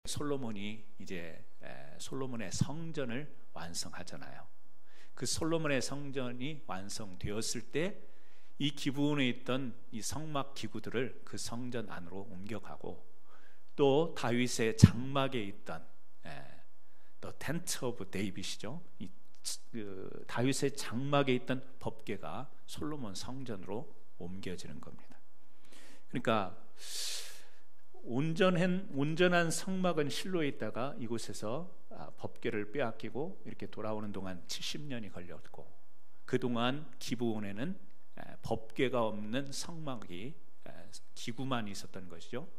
솔로몬이 이제 솔로몬의 성전을 완성하잖아요. 그 솔로몬의 성전이 완성되었을 때 이 기브온에 있던 이 성막 기구들을 그 성전 안으로 옮겨가고, 또 다윗의 장막에 있던 The Tent of David이죠. 그 다윗의 장막에 있던 법궤가 솔로몬 성전으로 옮겨지는 겁니다. 그러니까 온전한 성막은 실로에 있다가 이곳에서 법궤를 빼앗기고 이렇게 돌아오는 동안 70년이 걸렸고, 그동안 기브온에는 법궤가 없는 성막이 기구만 있었던 것이죠.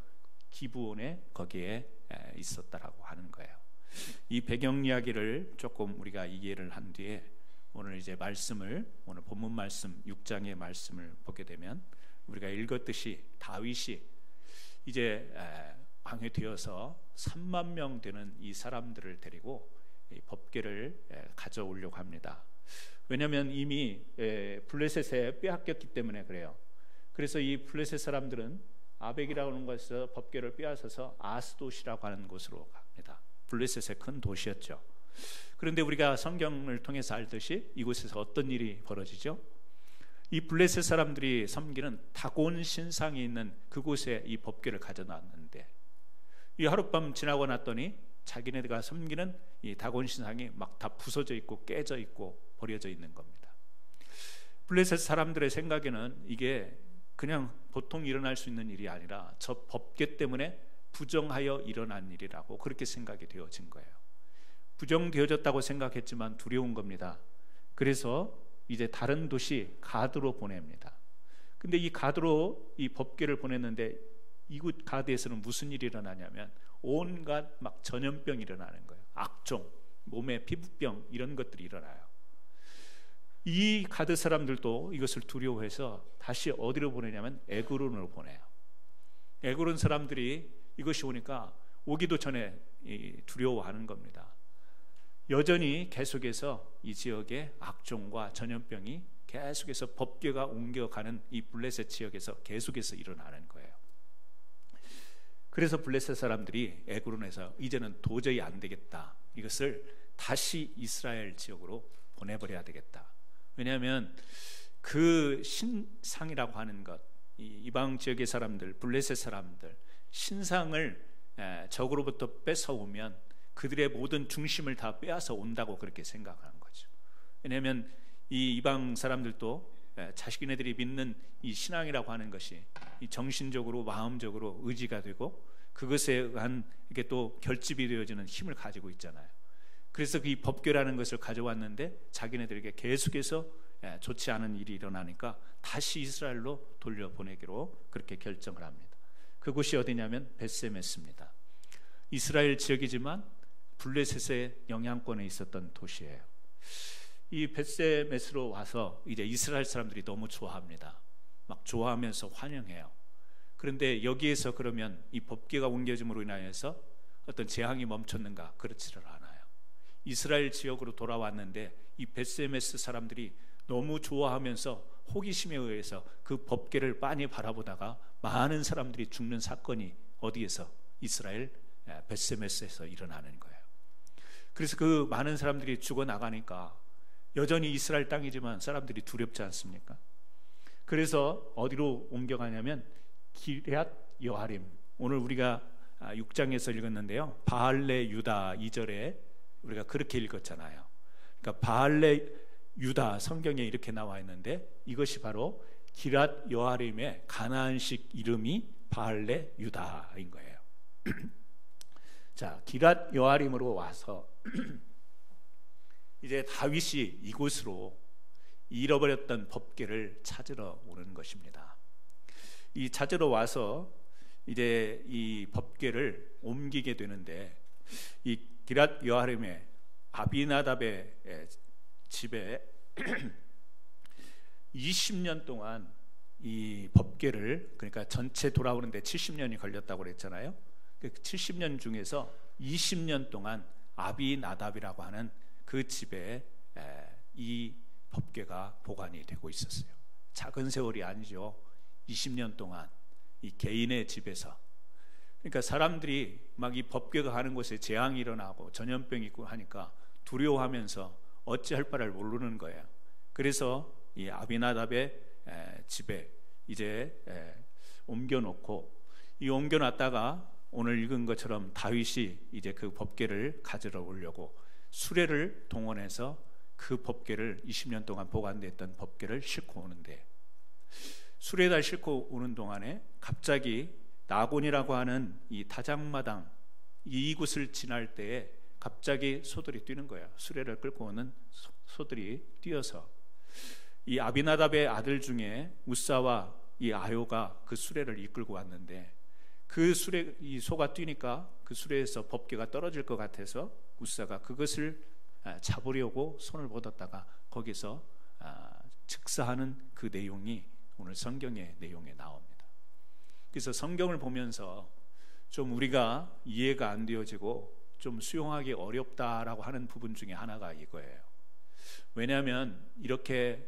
기브온에 거기에 있었다라고 하는 거예요. 이 배경 이야기를 조금 우리가 이해를 한 뒤에 오늘 이제 오늘 본문 말씀 6장의 말씀을 보게 되면, 우리가 읽었듯이 다윗이 이제 왕이 되어서 3만 명 되는 이 사람들을 데리고 이 법궤를 가져오려고 합니다. 왜냐하면 이미 블레셋에 빼앗겼기 때문에 그래요. 그래서 이 블레셋 사람들은 아벡이라고 하는 곳에서 법궤를 빼앗아서 아스돗이라고 하는 곳으로 갑니다. 블레셋의 큰 도시였죠. 그런데 우리가 성경을 통해서 알듯이 이곳에서 어떤 일이 벌어지죠? 이 블레셋 사람들이 섬기는 다곤 신상이 있는 그곳에 이 법궤를 가져놨는데, 이 하룻밤 지나고 났더니 자기네가 섬기는 이 다곤 신상이 막 다 부서져 있고 깨져 있고 버려져 있는 겁니다. 블레셋 사람들의 생각에는 이게 그냥 보통 일어날 수 있는 일이 아니라 저 법궤 때문에 부정하여 일어난 일이라고 그렇게 생각이 되어진 거예요. 부정되어졌다고 생각했지만 두려운 겁니다. 그래서 이제 다른 도시 가드로 보냅니다. 근데 이 가드로 이 법궤를 보냈는데, 이곳 가드에서는 무슨 일이 일어나냐면 온갖 막 전염병이 일어나는 거예요. 악종, 몸에 피부병, 이런 것들이 일어나요. 이 가드 사람들도 이것을 두려워해서 다시 어디로 보내냐면 에그론으로 보내요. 에그론 사람들이 이것이 오니까 오기도 전에 두려워하는 겁니다. 여전히 계속해서 이 지역에 악종과 전염병이 계속해서 법궤가 옮겨가는 이 블레셋 지역에서 계속해서 일어나는 거예요. 그래서 블레셋 사람들이 에그론에서 이제는 도저히 안 되겠다, 이것을 다시 이스라엘 지역으로 보내버려야 되겠다. 왜냐하면 그 신상이라고 하는 것, 이 이방 지역의 사람들, 블레셋 사람들, 신상을 적으로부터 뺏어오면 그들의 모든 중심을 다 빼앗아 온다고 그렇게 생각하는 거죠. 왜냐하면 이 이방 사람들도 자신네들이 믿는 이 신앙이라고 하는 것이 이 정신적으로, 마음적으로 의지가 되고 그것에 의한 이게 또 결집이 되어지는 힘을 가지고 있잖아요. 그래서 이 법궤라는 것을 가져왔는데 자기네들에게 계속해서 좋지 않은 일이 일어나니까 다시 이스라엘로 돌려보내기로 그렇게 결정을 합니다. 그곳이 어디냐면 벳세메스입니다. 이스라엘 지역이지만 블레셋의 영향권에 있었던 도시예요. 이 벳세메스로 와서 이제 이스라엘 사람들이 너무 좋아합니다. 막 좋아하면서 환영해요. 그런데 여기에서 그러면 이 법궤가 옮겨짐으로 인하여서 어떤 재앙이 멈췄는가? 그렇지를 않아요. 이스라엘 지역으로 돌아왔는데 이 벳세메스 사람들이 너무 좋아하면서 호기심에 의해서 그 법궤를 빤히 바라보다가 많은 사람들이 죽는 사건이 어디에서? 이스라엘 벳세메스에서 일어나는 거예요. 그래서 그 많은 사람들이 죽어나가니까 여전히 이스라엘 땅이지만 사람들이 두렵지 않습니까? 그래서 어디로 옮겨가냐면 기럇 여아림, 오늘 우리가 6장에서 읽었는데요, 바알레 유다 2절에 우리가 그렇게 읽었잖아요. 그러니까 바알레 유다, 성경에 이렇게 나와 있는데 이것이 바로 기럇 여아림의 가나안식 이름이 바알레 유다인 거예요. 자, 기럇 여아림으로 와서 이제 다윗이 이곳으로 잃어버렸던 법궤를 찾으러 오는 것입니다. 이 찾으러 와서 이제 이 법궤를 옮기게 되는데, 이 기럇 여아림의 아비나답의 집에 20년 동안 이 법궤를, 그러니까 전체 돌아오는데 70년이 걸렸다고 그랬잖아요. 그 70년 중에서 20년 동안 아비나답이라고 하는 그 집에 이 법궤가 보관이 되고 있었어요. 작은 세월이 아니죠. 20년 동안 이 개인의 집에서. 그러니까 사람들이 막 이 법궤가 가는 곳에 재앙이 일어나고 전염병이 있고 하니까 두려워하면서 어찌할 바를 모르는 거예요. 그래서 이 아비나답의 집에 이제 옮겨놓고, 이 옮겨놨다가 오늘 읽은 것처럼 다윗이 이제 그 법궤를 가지러 오려고 수레를 동원해서 그 법궤를 20년 동안 보관됐던 법궤를 싣고 오는데, 수레에다 싣고 오는 동안에 갑자기 나곤이라고 하는 이 타작마당 이곳을 지날 때에 갑자기 소들이 뛰는 거예요. 수레를 끌고 오는 소들이 뛰어서 이 아비나답의 아들 중에 우사와 이 아요가 그 수레를 이끌고 왔는데, 그 수레, 이 소가 뛰니까 그 수레에서 법궤가 떨어질 것 같아서 우사가 그것을 잡으려고 손을 뻗었다가 거기서 즉사하는 그 내용이 오늘 성경의 내용에 나옵니다. 그래서 성경을 보면서 좀 우리가 이해가 안 되어지고 좀 수용하기 어렵다라고 하는 부분 중에 하나가 이거예요. 왜냐하면 이렇게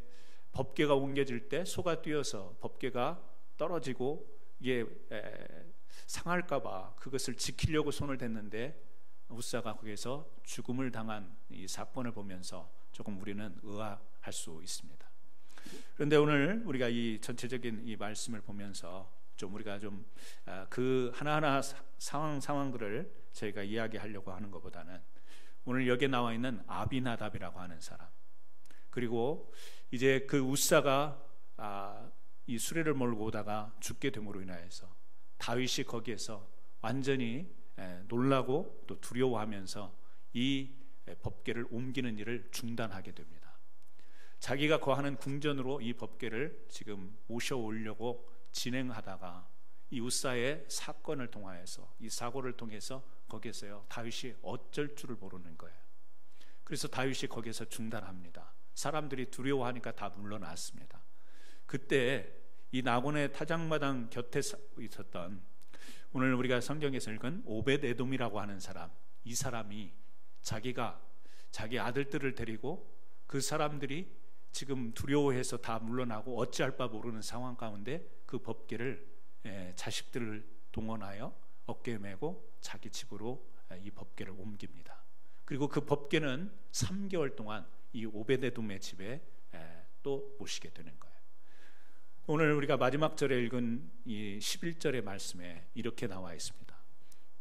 법궤가 옮겨질 때 소가 뛰어서 법궤가 떨어지고 이게 상할까봐 그것을 지키려고 손을 댔는데 우사가 거기서 죽음을 당한 이 사건을 보면서 조금 우리는 의아할 수 있습니다. 그런데 오늘 우리가 이 전체적인 이 말씀을 보면서 좀 우리가 좀 그 하나하나 상황들을 저희가 이야기하려고 하는 것보다는 오늘 여기에 나와 있는 아비나답이라고 하는 사람, 그리고 이제 그 우사가 이 수레를 몰고 오다가 죽게 됨으로 인하여서 다윗이 거기에서 완전히 놀라고 또 두려워하면서 이 법궤를 옮기는 일을 중단하게 됩니다. 자기가 거하는 궁전으로 이 법궤를 지금 모셔오려고 진행하다가 이 우사의 사건을 통하여서, 이 사고를 통해서 거기에서요 다윗이 어쩔 줄을 모르는 거예요. 그래서 다윗이 거기에서 중단합니다. 사람들이 두려워하니까 다 물러났습니다. 그때 이 나곤의 타작마당 곁에 있었던, 오늘 우리가 성경에서 읽은 오벳에돔이라고 하는 사람, 이 사람이 자기가 자기 아들들을 데리고 그 사람들이 지금 두려워해서 다 물러나고 어찌할 바 모르는 상황 가운데 그 법궤를 자식들을 동원하여 어깨에 메고 자기 집으로 이 법궤를 옮깁니다. 그리고 그 법궤는 3개월 동안 이 오벳에돔의 집에 또 모시게 되는 거예요. 오늘 우리가 마지막 절에 읽은 이 11절의 말씀에 이렇게 나와 있습니다.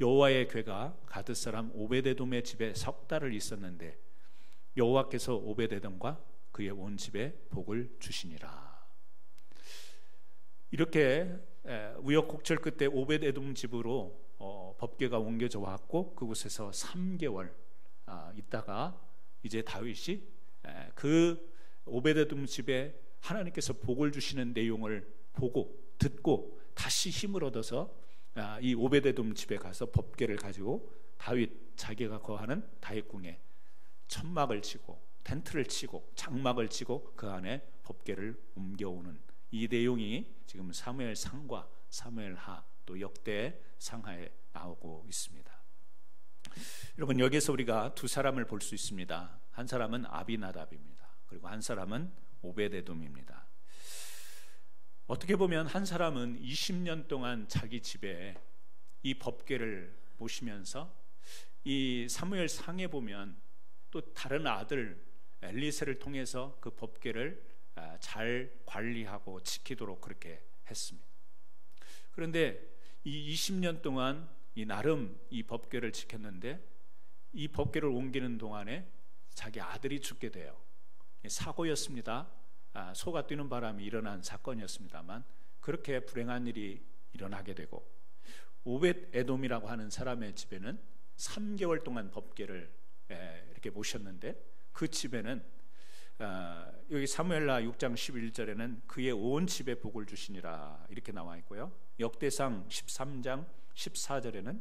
여호와의 궤가 가드 사람 오벳에돔의 집에 석 달을 있었는데 여호와께서 오벳에돔과 그의 온 집에 복을 주시니라. 이렇게 우여곡절 끝에 오벳에돔 집으로 법궤가 옮겨져 왔고 그곳에서 3개월 있다가 이제 다윗이 그 오벳에돔 집에 하나님께서 복을 주시는 내용을 보고 듣고 다시 힘을 얻어서 이 오벳에돔 집에 가서 법궤를 가지고 다윗 자기가 거하는 다윗궁에 천막을 치고 텐트를 치고 장막을 치고 그 안에 법궤를 옮겨오는 이 내용이 지금 사무엘 상과 사무엘 하 또 역대 상하에 나오고 있습니다. 여러분, 여기서 우리가 두 사람을 볼 수 있습니다. 한 사람은 아비나답입니다. 그리고 한 사람은 오벳에돔입니다. 어떻게 보면 한 사람은 20년 동안 자기 집에 이 법궤를 모시면서, 이 사무엘 상에 보면 또 다른 아들 엘리세를 통해서 그 법궤를 잘 관리하고 지키도록 그렇게 했습니다. 그런데 이 20년 동안 이 나름 이 법궤를 지켰는데 이 법궤를 옮기는 동안에 자기 아들이 죽게 돼요. 사고였습니다. 소가 뛰는 바람에 일어난 사건이었습니다만 그렇게 불행한 일이 일어나게 되고, 오벳에돔이라고 하는 사람의 집에는 3개월 동안 법궤를 이렇게 모셨는데 그 집에는 여기 사무엘하 6장 11절에는 그의 온 집에 복을 주시니라 이렇게 나와 있고요. 역대상 13장 14절에는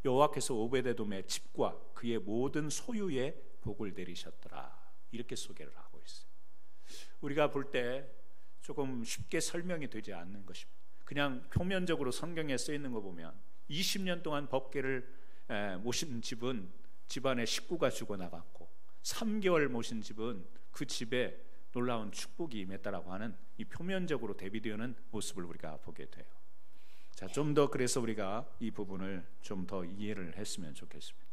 여호와께서 오벳에돔의 집과 그의 모든 소유에 복을 내리셨더라 이렇게 소개를 하고 있어요. 우리가 볼 때 조금 쉽게 설명이 되지 않는 것입니다. 그냥 표면적으로 성경에 써 있는 거 보면 20년 동안 법궤를 모신 집은 집안의 식구가 죽어나갔고 3개월 모신 집은 그 집에 놀라운 축복이 임했다라고 하는 이 표면적으로 대비되는 모습을 우리가 보게 돼요. 자, 좀 더 그래서 우리가 이 부분을 좀 더 이해를 했으면 좋겠습니다.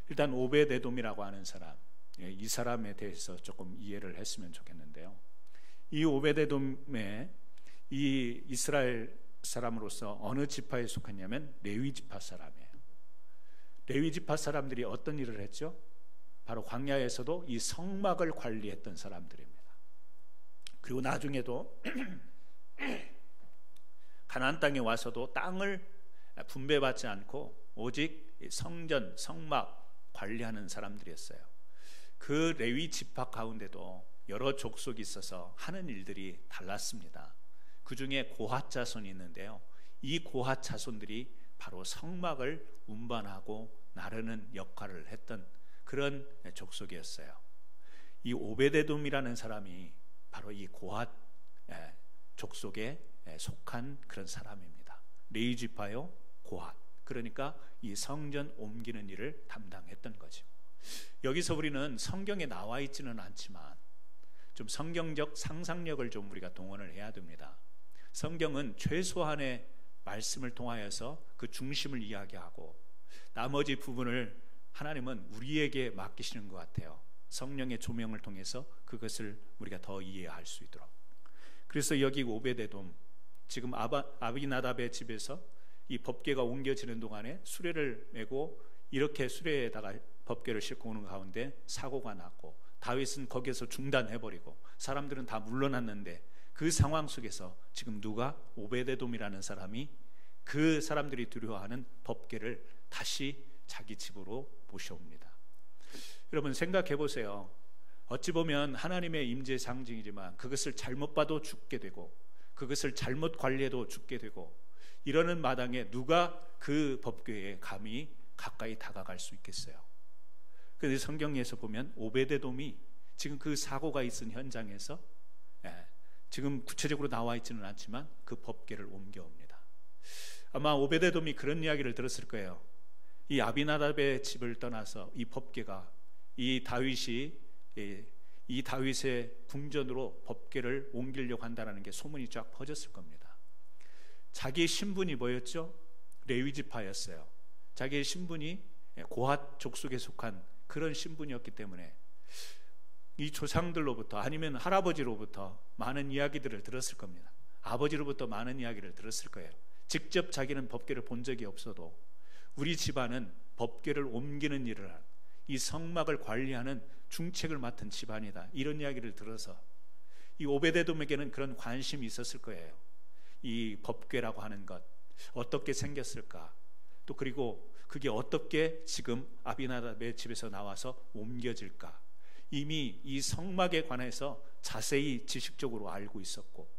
일단 오베데돔이라고 하는 사람, 이 사람에 대해서 조금 이해를 했으면 좋겠는데요. 이 오베데돔의 이 이스라엘 사람으로서 어느 지파에 속했냐면 레위 지파 사람이에요. 레위 지파 사람들이 어떤 일을 했죠? 바로 광야에서도 이 성막을 관리했던 사람들입니다. 그리고 나중에도 가나안 땅에 와서도 땅을 분배받지 않고 오직 성전, 성막 관리하는 사람들이었어요. 그 레위 지파 가운데도 여러 족속이 있어서 하는 일들이 달랐습니다. 그 중에 고핫 자손이 있는데요. 이 고핫 자손들이 바로 성막을 운반하고 나르는 역할을 했던 그런 족속이었어요. 이 오베데돔이라는 사람이 바로 이 고핫 족속에 속한 그런 사람입니다. 레위 지파요, 고핫. 그러니까 이 성전 옮기는 일을 담당했던 거죠. 여기서 우리는 성경에 나와 있지는 않지만 좀 성경적 상상력을 좀 우리가 동원을 해야 됩니다. 성경은 최소한의 말씀을 통하여서 그 중심을 이야기하고 나머지 부분을 하나님은 우리에게 맡기시는 것 같아요. 성령의 조명을 통해서 그것을 우리가 더 이해할 수 있도록. 그래서 여기 오베데돔, 지금 아비나답의 집에서 이 법궤가 옮겨지는 동안에 수레를 메고 이렇게 수레에다가 법궤를 싣고 오는 가운데 사고가 났고 다윗은 거기에서 중단해버리고 사람들은 다 물러났는데 그 상황 속에서 지금 누가 오베데돔이라는 사람이 그 사람들이 두려워하는 법궤를 다시 자기 집으로 모셔옵니다. 여러분 생각해 보세요. 어찌 보면 하나님의 임재의 상징이지만 그것을 잘못 봐도 죽게 되고 그것을 잘못 관리해도 죽게 되고 이러는 마당에 누가 그 법궤에 감히 가까이 다가갈 수 있겠어요? 그런데 성경에서 보면 오베데돔이 지금 그 사고가 있은 현장에서 지금 구체적으로 나와 있지는 않지만 그 법궤를 옮겨옵니다. 아마 오베데돔이 그런 이야기를 들었을 거예요. 이 아비나답의 집을 떠나서 이 법궤가 이 다윗의 궁전으로 법궤를 옮기려고 한다는 게 소문이 쫙 퍼졌을 겁니다. 자기의 신분이 뭐였죠? 레위 지파였어요. 자기의 신분이 고핫 족속에 속한 그런 신분이었기 때문에 이 조상들로부터 아니면 할아버지로부터 많은 이야기들을 들었을 겁니다. 아버지로부터 많은 이야기를 들었을 거예요. 직접 자기는 법궤를 본 적이 없어도 우리 집안은 법궤를 옮기는 일을 한 이 성막을 관리하는 중책을 맡은 집안이다, 이런 이야기를 들어서 이 오베데돔에게는 그런 관심이 있었을 거예요. 이 법궤라고 하는 것 어떻게 생겼을까, 또 그리고 그게 어떻게 지금 아비나답의 집에서 나와서 옮겨질까, 이미 이 성막에 관해서 자세히 지식적으로 알고 있었고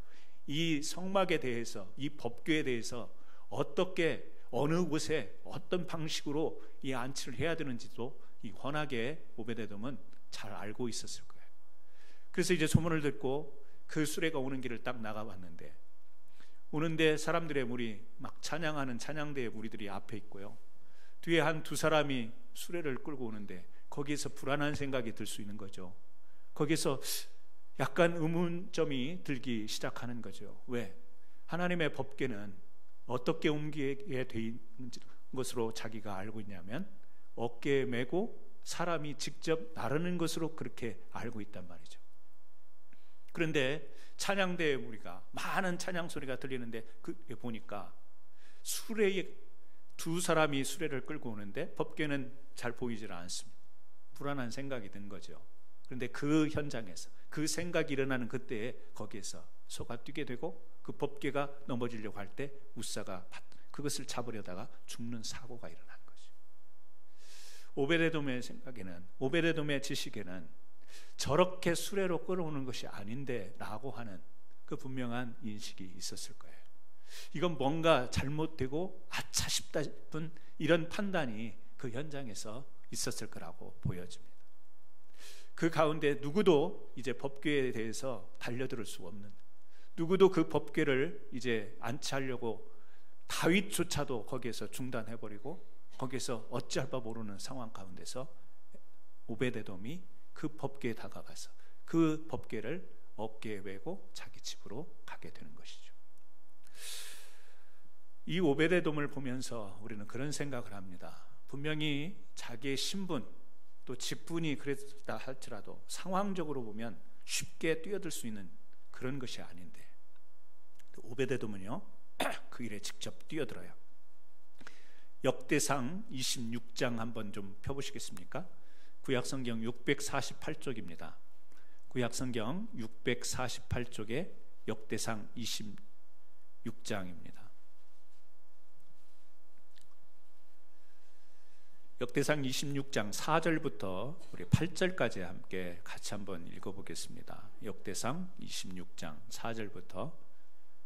이 성막에 대해서, 이 법궤에 대해서 어떻게 어느 곳에 어떤 방식으로 이 안치를 해야 되는지도 이 훤하게 오베데돔은 잘 알고 있었을 거예요. 그래서 이제 소문을 듣고 그 수레가 오는 길을 딱 나가봤는데, 오는데 사람들의 무리, 막 찬양하는 찬양대의 무리들이 앞에 있고요, 뒤에 한 두 사람이 수레를 끌고 오는데 거기에서 불안한 생각이 들 수 있는 거죠. 거기서 약간 의문점이 들기 시작하는 거죠. 왜? 하나님의 법궤는 어떻게 옮기게 돼 있는 것으로 자기가 알고 있냐면 어깨에 메고 사람이 직접 나르는 것으로 그렇게 알고 있단 말이죠. 그런데 찬양대의 무리가 많은 찬양 소리가 들리는데 그게 보니까 수레에 두 사람이 수레를 끌고 오는데 법궤는 잘 보이질 않습니다. 불안한 생각이 든 거죠. 그런데 그 현장에서 그 생각이 일어나는 그때에 거기에서 소가 뛰게 되고 그 법궤가 넘어지려고 할 때 웃사가 그것을 잡으려다가 죽는 사고가 일어난 거죠. 오베데돔의 생각에는, 오베데돔의 지식에는 저렇게 수레로 끌어오는 것이 아닌데 라고 하는 그 분명한 인식이 있었을 거예요. 이건 뭔가 잘못되고 아차 싶다 싶은 이런 판단이 그 현장에서 있었을 거라고 보여집니다. 그 가운데 누구도 이제 법궤에 대해서 달려들 수 없는, 누구도 그 법궤를 이제 안치하려고 다윗조차도 거기에서 중단해버리고 거기에서 어찌할 바 모르는 상황 가운데서 오베데돔이 그 법궤에 다가가서 그 법궤를 어깨에 메고 자기 집으로 가게 되는 것이죠. 이 오베데돔을 보면서 우리는 그런 생각을 합니다. 분명히 자기의 신분 또 직분이 그랬다 할지라도 상황적으로 보면 쉽게 뛰어들 수 있는 그런 것이 아닌데 오베데돔은요 그 일에 직접 뛰어들어요. 역대상 26장 한번 좀 펴보시겠습니까? 구약성경 648쪽입니다. 구약성경 648쪽에 역대상 26장입니다. 역대상 26장 4절부터 우리 8절까지 함께 같이 한번 읽어보겠습니다. 역대상 26장 4절부터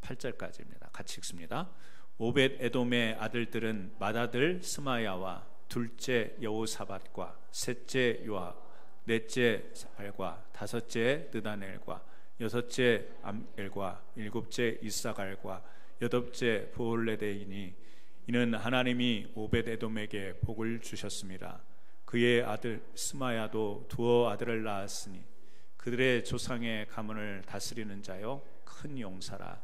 8절까지입니다. 같이 읽습니다. 오벳 에돔의 아들들은 맏아들 스마야와 둘째 여호사밧과 셋째 요압, 넷째 사발과 다섯째 느다넬과 여섯째 암엘과 일곱째 이사갈과 여덟째 부올레데이니 이는 하나님이 오벳 에돔에게 복을 주셨습니다. 그의 아들 스마야도 두어 아들을 낳았으니 그들의 조상의 가문을 다스리는 자요 큰 용사라.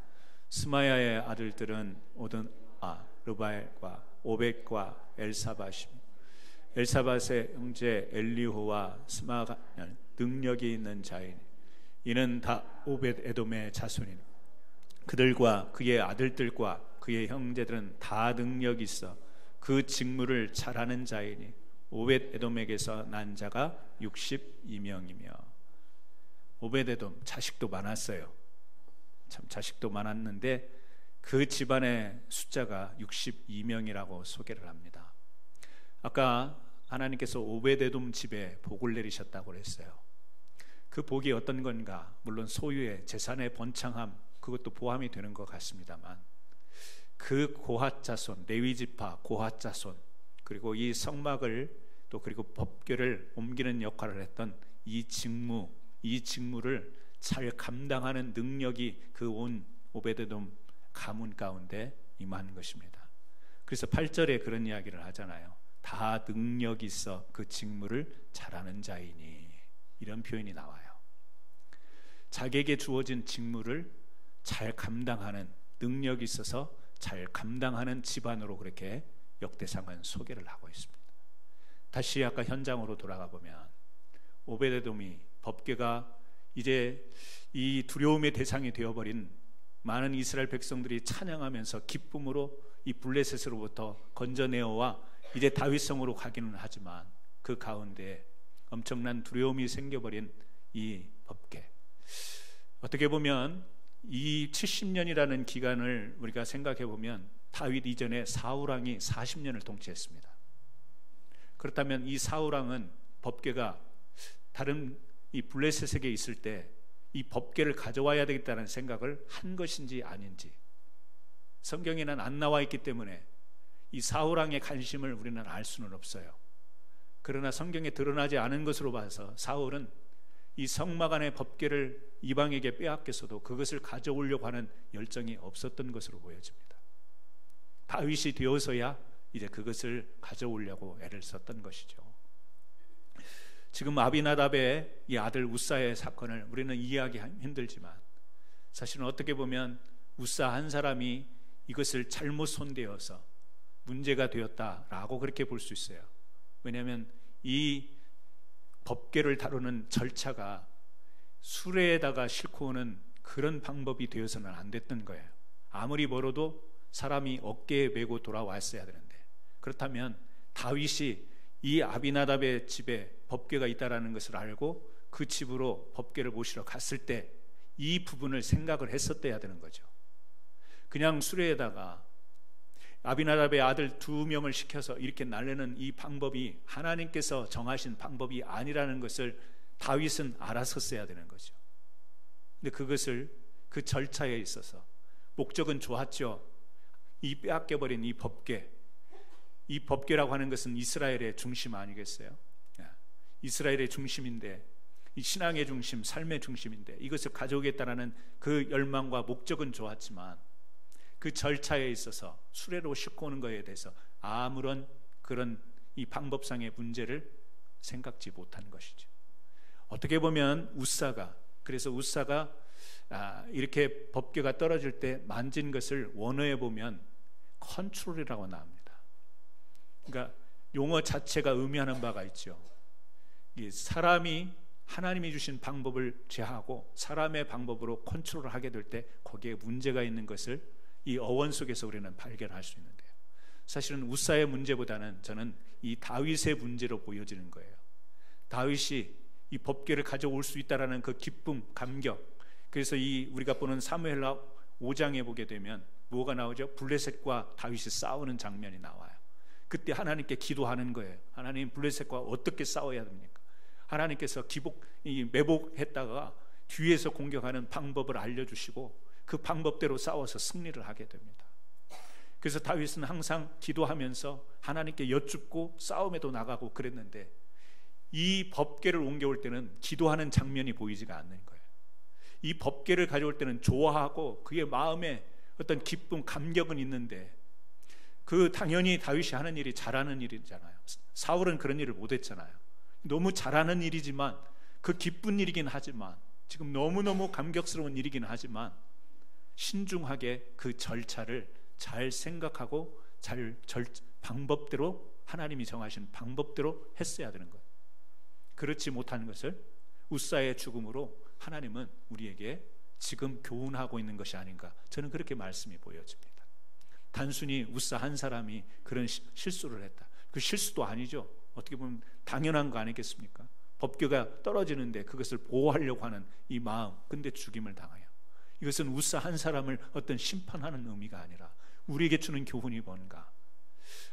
스마야의 아들들은 오든아 르바엘과 오벳과 엘사밧이며 엘사밧의 형제 엘리후와 스마가는 능력이 있는 자이니 이는 다 오벳 에돔의 자손이니 그들과 그의 아들들과 그의 형제들은 다 능력이 있어 그 직무를 잘하는 자이니 오벳 에돔에게서 난 자가 62명이며 오벳 에돔 자식도 많았어요. 참 자식도 많았는데 그 집안의 숫자가 62명이라고 소개를 합니다. 아까 하나님께서 오벳 에돔 집에 복을 내리셨다고 그랬어요. 그 복이 어떤 건가? 물론 소유의 재산의 번창함 그것도 포함이 되는 것 같습니다만 그 고핫 자손 레위 지파 고핫 자손 그리고 이 성막을 또 그리고 법궤를 옮기는 역할을 했던 이 직무를 잘 감당하는 능력이 그 온 오벳 에돔 가문 가운데 임한 것입니다. 그래서 8절에 그런 이야기를 하잖아요. 다 능력이 있어 그 직무를 잘하는 자이니 이런 표현이 나와요. 자기에게 주어진 직무를 잘 감당하는 능력이 있어서 잘 감당하는 집안으로 그렇게 역대상은 소개를 하고 있습니다. 다시 아까 현장으로 돌아가 보면 오벳 에돔이 법궤가 이제 이 두려움의 대상이 되어버린 많은 이스라엘 백성들이 찬양하면서 기쁨으로 이 블레셋으로부터 건져내어와 이제 다윗성으로 가기는 하지만 그 가운데 엄청난 두려움이 생겨버린 이 법궤, 어떻게 보면 이 70년이라는 기간을 우리가 생각해 보면 다윗 이전에 사울왕이 40년을 통치했습니다. 그렇다면 이 사울왕은 법궤가 다른 이 블레셋에게 있을 때 이 법궤를 가져와야 되겠다는 생각을 한 것인지 아닌지 성경에는 안 나와 있기 때문에 이 사울왕의 관심을 우리는 알 수는 없어요. 그러나 성경에 드러나지 않은 것으로 봐서 사울은 이 성막 안의 법궤를 이방에게 빼앗겼어도 그것을 가져오려고 하는 열정이 없었던 것으로 보여집니다. 다윗이 되어서야 이제 그것을 가져오려고 애를 썼던 것이죠. 지금 아비나답의 이 아들 우사의 사건을 우리는 이해하기 힘들지만 사실은 어떻게 보면 우사 한 사람이 이것을 잘못 손대어서 문제가 되었다라고 그렇게 볼 수 있어요. 왜냐하면 이 법궤를 다루는 절차가 수레에다가 싣고 오는 그런 방법이 되어서는 안 됐던 거예요. 아무리 멀어도 사람이 어깨에 메고 돌아왔어야 되는데, 그렇다면 다윗이 이 아비나답의 집에 법궤가 있다라는 것을 알고 그 집으로 법궤를 모시러 갔을 때 이 부분을 생각을 했었어야 되는 거죠. 그냥 수레에다가 아비나답의 아들 2명을 시켜서 이렇게 날리는 이 방법이 하나님께서 정하신 방법이 아니라는 것을 다윗은 알았었어야 되는 거죠. 근데 그것을 그 절차에 있어서 목적은 좋았죠. 이 빼앗겨버린 이 법궤, 이 법궤라고 하는 것은 이스라엘의 중심 아니겠어요? 이스라엘의 중심인데, 이 신앙의 중심, 삶의 중심인데 이것을 가져오겠다라는 그 열망과 목적은 좋았지만 그 절차에 있어서 수레로 싣고 오는 것에 대해서 아무런 그런 이 방법상의 문제를 생각지 못한 것이죠. 어떻게 보면 우사가 이렇게 법궤가 떨어질 때 만진 것을 원어해 보면 컨트롤이라고 나옵니다. 그러니까 용어 자체가 의미하는 바가 있죠. 이 사람이 하나님이 주신 방법을 제하고 사람의 방법으로 컨트롤을 하게 될 때 거기에 문제가 있는 것을 이 어원 속에서 우리는 발견할 수 있는데요. 사실은 우사의 문제보다는 저는 이 다윗의 문제로 보여지는 거예요. 다윗이 이 법궤를 가져올 수 있다라는 그 기쁨, 감격. 그래서 이 우리가 보는 사무엘하 5장에 보게 되면 뭐가 나오죠? 블레셋과 다윗이 싸우는 장면이 나와요. 그때 하나님께 기도하는 거예요. 하나님, 블레셋과 어떻게 싸워야 됩니까? 하나님께서 매복했다가 뒤에서 공격하는 방법을 알려주시고 그 방법대로 싸워서 승리를 하게 됩니다. 그래서 다윗은 항상 기도하면서 하나님께 여쭙고 싸움에도 나가고 그랬는데 이 법궤를 옮겨올 때는 기도하는 장면이 보이지가 않는 거예요. 이 법궤를 가져올 때는 좋아하고 그의 마음에 어떤 기쁨, 감격은 있는데 그 당연히 다윗이 하는 일이 잘하는 일이잖아요. 사울은 그런 일을 못했잖아요. 너무 잘하는 일이지만 그 기쁜 일이긴 하지만 지금 너무너무 감격스러운 일이긴 하지만 신중하게 그 절차를 잘 생각하고 방법대로 하나님이 정하신 방법대로 했어야 되는 거예요. 그렇지 못한 것을 우사의 죽음으로 하나님은 우리에게 지금 교훈하고 있는 것이 아닌가, 저는 그렇게 말씀이 보여집니다. 단순히 우사 한 사람이 그런 실수를 했다, 그 실수도 아니죠. 어떻게 보면 당연한 거 아니겠습니까? 법궤가 떨어지는데 그것을 보호하려고 하는 이 마음, 근데 죽임을 당해요. 이것은 우사 한 사람을 어떤 심판하는 의미가 아니라 우리에게 주는 교훈이 뭔가,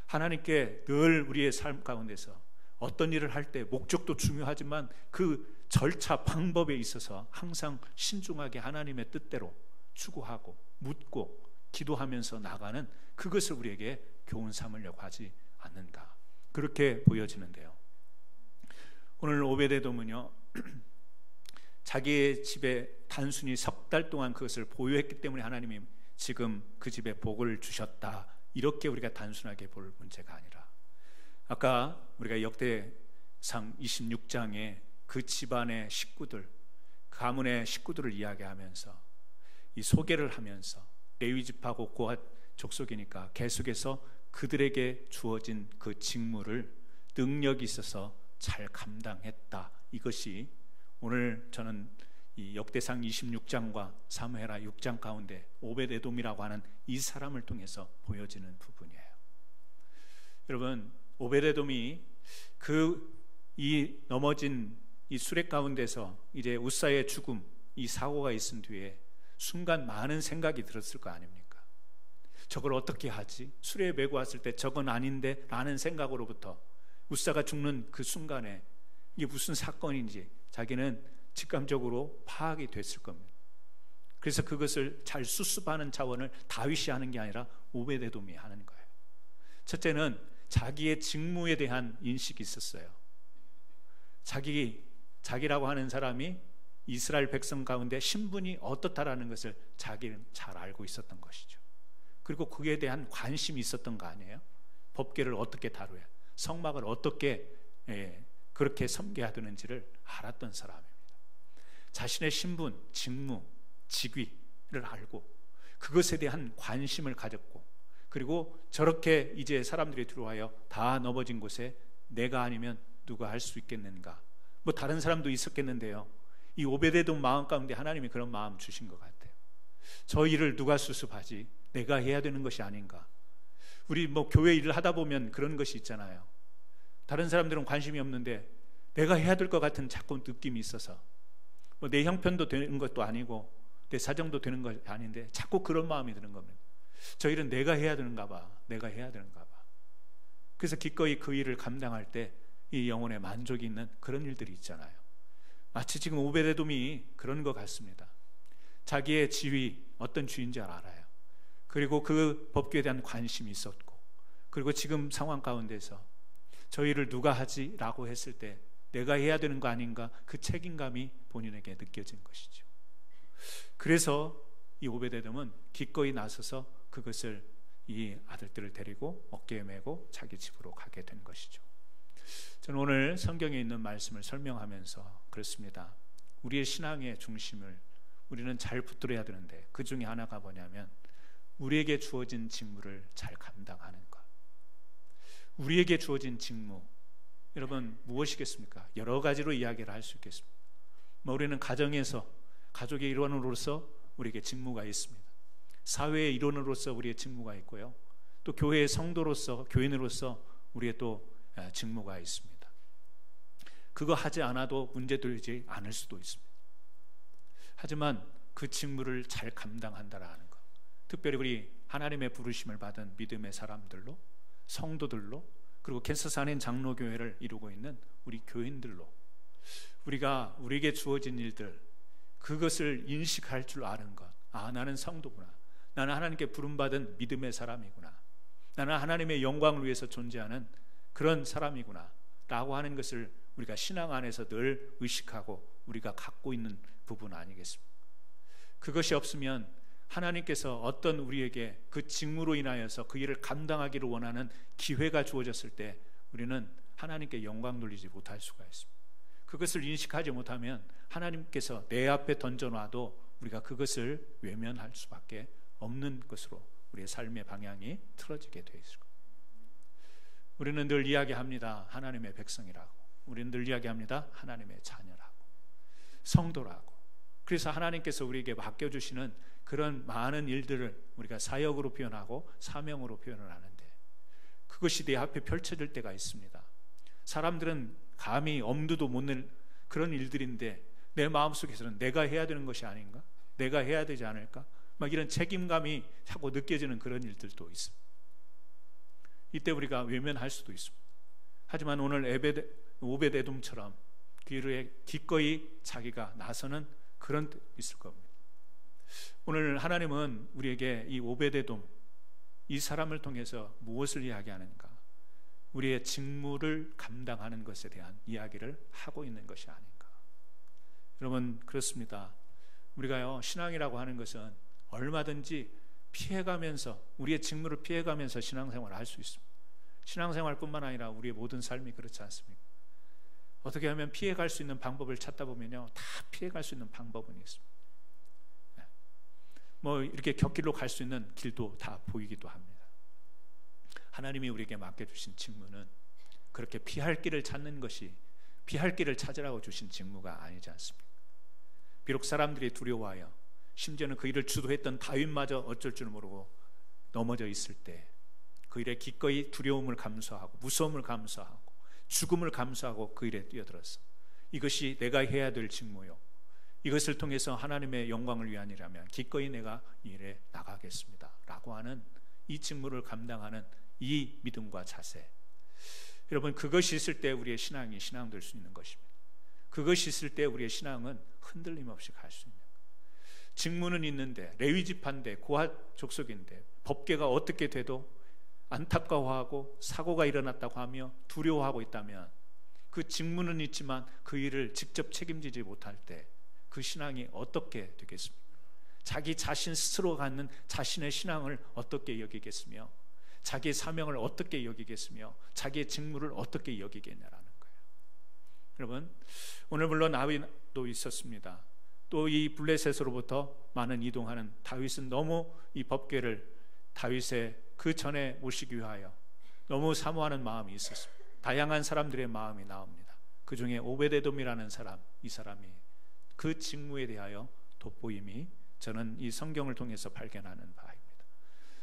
하나님께 늘 우리의 삶 가운데서 어떤 일을 할 때 목적도 중요하지만 그 절차 방법에 있어서 항상 신중하게 하나님의 뜻대로 추구하고 묻고 기도하면서 나가는 그것을 우리에게 교훈 삼으려고 하지 않는가, 그렇게 보여지는데요. 오늘 오베데돔은요 자기의 집에 단순히 석 달 동안 그것을 보유했기 때문에 하나님이 지금 그 집에 복을 주셨다, 이렇게 우리가 단순하게 볼 문제가 아니라, 아까 우리가 역대상 26장에 그 집안의 식구들, 가문의 식구들을 이야기하면서 이 소개를 하면서 레위지파고 고핫 족속이니까 계속해서 그들에게 주어진 그 직무를 능력이 있어서 잘 감당했다, 이것이 오늘 저는 이 역대상 26장과 사무엘하 6장 가운데 오벳에돔이라고 하는 이 사람을 통해서 보여지는 부분이에요. 여러분, 오벳에돔이 이 넘어진 이 수레 가운데서 이제 우사의 죽음, 이 사고가 있은 뒤에 순간 많은 생각이 들었을 거 아닙니까? 저걸 어떻게 하지? 수레에 메고 왔을 때 저건 아닌데 라는 생각으로부터 우사가 죽는 그 순간에 이게 무슨 사건인지 자기는 직감적으로 파악이 됐을 겁니다. 그래서 그것을 잘 수습하는 차원을 다윗이 하는 게 아니라 오벳에돔이 하는 거예요. 첫째는 자기의 직무에 대한 인식이 있었어요. 자기라고 하는 사람이 이스라엘 백성 가운데 신분이 어떻다라는 것을 자기는 잘 알고 있었던 것이죠. 그리고 그에 대한 관심이 있었던 거 아니에요? 법궤를 어떻게 다루어야, 성막을 어떻게 그렇게 섬겨야 되는지를 알았던 사람입니다. 자신의 신분, 직무, 직위를 알고 그것에 대한 관심을 가졌고, 그리고 저렇게 이제 사람들이 들어와요 다 넘어진 곳에 내가 아니면 누가 할 수 있겠는가, 뭐 다른 사람도 있었겠는데요, 이 오벳에돔 마음 가운데 하나님이 그런 마음 주신 것 같아요. 저 일을 누가 수습하지? 내가 해야 되는 것이 아닌가. 우리 뭐 교회 일을 하다 보면 그런 것이 있잖아요. 다른 사람들은 관심이 없는데 내가 해야 될 것 같은 자꾸 느낌이 있어서, 뭐 내 형편도 되는 것도 아니고 내 사정도 되는 것이 아닌데 자꾸 그런 마음이 드는 겁니다. 저 일은 내가 해야 되는가 봐, 내가 해야 되는가 봐. 그래서 기꺼이 그 일을 감당할 때 이 영혼의 만족이 있는 그런 일들이 있잖아요. 마치 지금 오벳에돔이 그런 것 같습니다. 자기의 지위, 어떤 주인지 알아요. 그리고 그 법궤에 대한 관심이 있었고, 그리고 지금 상황 가운데서 저 일을 누가 하지? 라고 했을 때 내가 해야 되는 거 아닌가, 그 책임감이 본인에게 느껴진 것이죠. 그래서 이 오벳에돔은 기꺼이 나서서 그것을, 이 아들들을 데리고 어깨에 메고 자기 집으로 가게 된 것이죠. 저는 오늘 성경에 있는 말씀을 설명하면서 그렇습니다. 우리의 신앙의 중심을 우리는 잘 붙들어야 되는데 그 중에 하나가 뭐냐면 우리에게 주어진 직무를 잘 감당하는 것. 우리에게 주어진 직무, 여러분 무엇이겠습니까? 여러 가지로 이야기를 할 수 있겠습니다. 우리는 가정에서 가족의 일원으로서 우리에게 직무가 있습니다. 사회의 일원으로서 우리의 직무가 있고요. 또 교회의 성도로서, 교인으로서 우리의 또 직무가 있습니다. 그거 하지 않아도 문제되지 않을 수도 있습니다. 하지만 그 직무를 잘 감당한다라는 것, 특별히 우리 하나님의 부르심을 받은 믿음의 사람들로, 성도들로, 그리고 캔서스 한인 장로교회를 이루고 있는 우리 교인들로 우리가 우리에게 주어진 일들, 그것을 인식할 줄 아는 것. 나는 성도구나, 나는 하나님께 부름받은 믿음의 사람이구나, 나는 하나님의 영광을 위해서 존재하는 그런 사람이구나 라고 하는 것을 우리가 신앙 안에서 늘 의식하고 우리가 갖고 있는 부분 아니겠습니까? 그것이 없으면 하나님께서 어떤 우리에게 그 직무로 인하여서 그 일을 감당하기를 원하는 기회가 주어졌을 때 우리는 하나님께 영광 돌리지 못할 수가 있습니다. 그것을 인식하지 못하면 하나님께서 내 앞에 던져놔도 우리가 그것을 외면할 수밖에 없는 것으로 우리의 삶의 방향이 틀어지게 되어 있을 겁니다. 우리는 늘 이야기합니다. 하나님의 백성이라고. 우리는 늘 이야기합니다. 하나님의 자녀라고, 성도라고. 그래서 하나님께서 우리에게 맡겨주시는 그런 많은 일들을 우리가 사역으로 표현하고 사명으로 표현을 하는데, 그것이 내 앞에 펼쳐질 때가 있습니다. 사람들은 감히 엄두도 못 낼 그런 일들인데 내 마음속에서는 내가 해야 되는 것이 아닌가? 내가 해야 되지 않을까? 막 이런 책임감이 자꾸 느껴지는 그런 일들도 있습니다. 이때 우리가 외면할 수도 있습니다. 하지만 오늘 오벳에돔처럼 기꺼이 자기가 나서는 그런 뜻이 있을 겁니다. 오늘 하나님은 우리에게 이 오벳에돔, 이 사람을 통해서 무엇을 이야기하는가? 우리의 직무를 감당하는 것에 대한 이야기를 하고 있는 것이 아닌가. 여러분, 그렇습니다. 우리가요, 신앙이라고 하는 것은 얼마든지 피해가면서, 우리의 직무를 피해가면서 신앙생활을 할 수 있습니다. 신앙생활뿐만 아니라 우리의 모든 삶이 그렇지 않습니까? 어떻게 하면 피해갈 수 있는 방법을 찾다 보면요, 다 피해갈 수 있는 방법은 있습니다. 이렇게 곁길로 갈 수 있는 길도 다 보이기도 합니다. 하나님이 우리에게 맡겨주신 직무는 그렇게 피할 길을 찾는 것이, 피할 길을 찾으라고 주신 직무가 아니지 않습니까? 비록 사람들이 두려워하여, 심지어는 그 일을 주도했던 다윗마저 어쩔 줄 모르고 넘어져 있을 때 그 일에 기꺼이 두려움을 감수하고 무서움을 감수하고 죽음을 감수하고 그 일에 뛰어들었어. 이것이 내가 해야 될 직무요, 이것을 통해서 하나님의 영광을 위한 일이라면 기꺼이 내가 이 일에 나가겠습니다 라고 하는 이 직무를 감당하는 이 믿음과 자세, 여러분, 그것이 있을 때 우리의 신앙이 신앙될 수 있는 것입니다. 그것이 있을 때 우리의 신앙은 흔들림 없이 갈 수 있는, 직무는 있는데, 레위 지파인데, 고핫 족속인데 법궤가 어떻게 돼도 안타까워하고 사고가 일어났다고 하며 두려워하고 있다면, 그 직무는 있지만 그 일을 직접 책임지지 못할 때 그 신앙이 어떻게 되겠습니까? 자기 자신 스스로 갖는 자신의 신앙을 어떻게 여기겠으며, 자기의 사명을 어떻게 여기겠으며, 자기의 직무를 어떻게 여기겠냐라는 거예요. 여러분, 오늘 물론 아비도 있었습니다. 또 이 블레셋으로부터 많은 이동하는 다윗은 너무 이 법궤를 다윗의 그 전에 모시기 위하여 너무 사모하는 마음이 있었습니다. 다양한 사람들의 마음이 나옵니다. 그 중에 오벳에돔이라는 사람, 이 사람이 그 직무에 대하여 돋보임이 저는 이 성경을 통해서 발견하는 바입니다.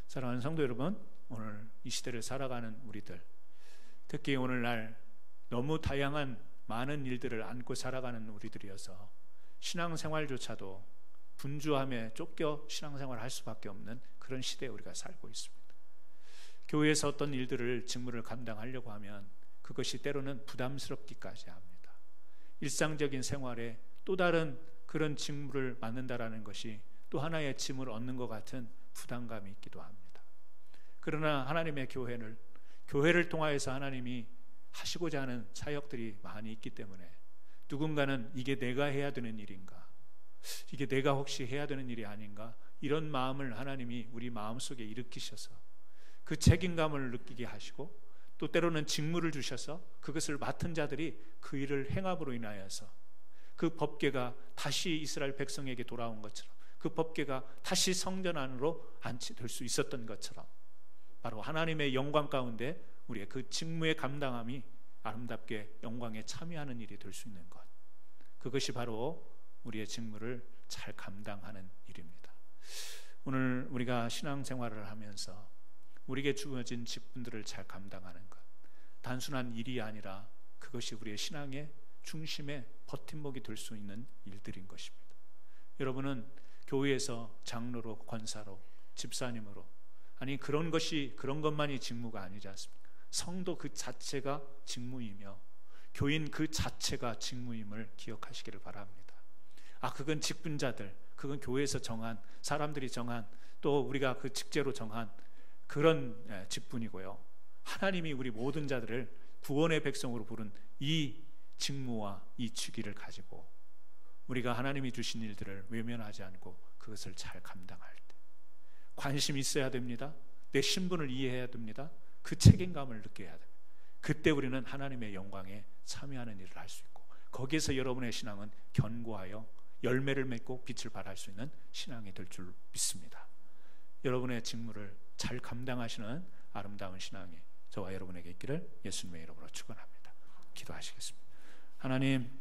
사랑하는 성도 여러분, 오늘 이 시대를 살아가는 우리들, 특히 오늘날 너무 다양한 많은 일들을 안고 살아가는 우리들이어서 신앙생활조차도 분주함에 쫓겨 신앙생활을 할 수밖에 없는 그런 시대에 우리가 살고 있습니다. 교회에서 어떤 일들을, 직무를 감당하려고 하면 그것이 때로는 부담스럽기까지 합니다. 일상적인 생활에 또 다른 그런 직무를 맡는다라는 것이 또 하나의 짐을 얻는 것 같은 부담감이 있기도 합니다. 그러나 하나님의 교회를 통하여서 하나님이 하시고자 하는 사역들이 많이 있기 때문에 누군가는 이게 내가 해야 되는 일인가, 이게 내가 혹시 해야 되는 일이 아닌가, 이런 마음을 하나님이 우리 마음속에 일으키셔서 그 책임감을 느끼게 하시고, 또 때로는 직무를 주셔서 그것을 맡은 자들이 그 일을 행함으로 인하여서 그 법궤가 다시 이스라엘 백성에게 돌아온 것처럼 그 법궤가 다시 성전 안으로 안치될 수 있었던 것처럼 바로 하나님의 영광 가운데 우리의 그 직무의 감당함이 아름답게 영광에 참여하는 일이 될 수 있는 것, 그것이 바로 우리의 직무를 잘 감당하는 일입니다. 오늘 우리가 신앙생활을 하면서 우리에게 주어진 직분들을 잘 감당하는 것, 단순한 일이 아니라 그것이 우리의 신앙의 중심의 버팀목이 될 수 있는 일들인 것입니다. 여러분은 교회에서 장로로, 권사로, 집사님으로, 아니 그런 것만이 직무가 아니지 않습니까? 성도 그 자체가 직무이며 교인 그 자체가 직무임을 기억하시기를 바랍니다. 그건 직분자들, 그건 교회에서 정한, 사람들이 정한, 또 우리가 그 직제로 정한 그런 직분이고요. 하나님이 우리 모든 자들을 구원의 백성으로 부른 이 직무와 이 직위를 가지고 우리가 하나님이 주신 일들을 외면하지 않고 그것을 잘 감당할 때 관심이 있어야 됩니다. 내 신분을 이해해야 됩니다. 그 책임감을 느껴야 됩니다. 그때 우리는 하나님의 영광에 참여하는 일을 할 수 있고, 거기에서 여러분의 신앙은 견고하여 열매를 맺고 빛을 발할 수 있는 신앙이 될 줄 믿습니다. 여러분의 직무를 잘 감당하시는 아름다운 신앙이 저와 여러분에게 있기를 예수님의 이름으로 축원합니다. 기도하시겠습니다. 하나님,